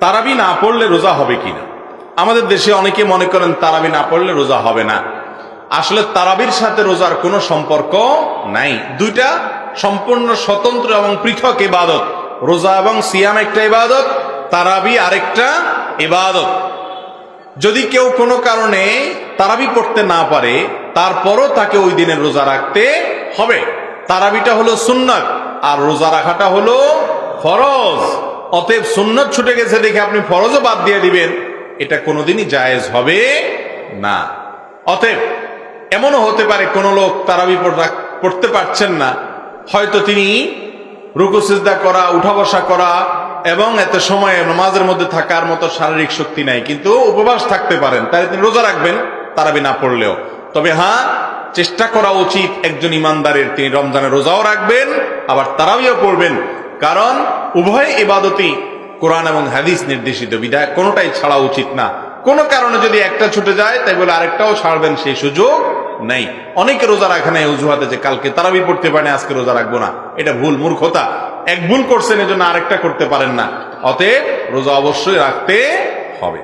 তারাবি না পড়লে রোজা হবে কিনা। আমাদের দেশে অনেকে মনে করেন তারাবি না পড়লে রোজা হবে না। আসলে তারাবির সাথে রোজার কোনো সম্পর্ক নাই। দুইটা সম্পূর্ণ স্বতন্ত্র এবং পৃথক ইবাদত। রোজা এবং সিয়াম একটা ইবাদত, তারাবি আরেকটা ইবাদত। যদি কেউ কোনো কারণে তারাবি পড়তে না পারে, তারপরও তাকে ওই দিনের রোজা রাখতে হবে। তারাবিটা হলো সুন্নাত আর রোজা রাখাটা হলো ফরজ। অতএব সুন্নত ছুটে গেছে দেখে আপনি ফরজও বাদ দিয়ে দিবেন, এটা কোনোদিনই জায়েজ হবে না। অতএব এমনও হতে পারে কোন লোক তারাবি পড়তে পারছেন না, হয়তো তিনি রুকু সিজদা করা, উঠা বসা করা এবং এত সময় নামাজের মধ্যে থাকার মতো শারীরিক শক্তি নাই, কিন্তু উপবাস থাকতে পারেন, তাহলে তিনি রোজা রাখবেন তারাবি না পড়লেও। তবে হ্যাঁ, চেষ্টা করা উচিত একজন ইমানদারের, তিনি রমজানের রোজাও রাখবেন আবার তারাবিও পড়বেন। কারণ উভয় ইবাদতই কোরআন এবং হাদিস নির্দেশিত, বিধায় কোনোটাই ছাড়া উচিত না। কোনো কারণে যদি একটা ছুটে যায় তাই বলে আরেকটাও ছাড়বেন সেই সুযোগ নেই। অনেকে রোজা রাখে না এই অজুহাতে যে কালকে তারাবি পড়তে পারেন, আজকে রোজা রাখবো না। এটা ভুল, মূর্খতা। এক ভুল করছেন এজন্য আরেকটা করতে পারেন না। অতএব রোজা অবশ্যই রাখতে হবে।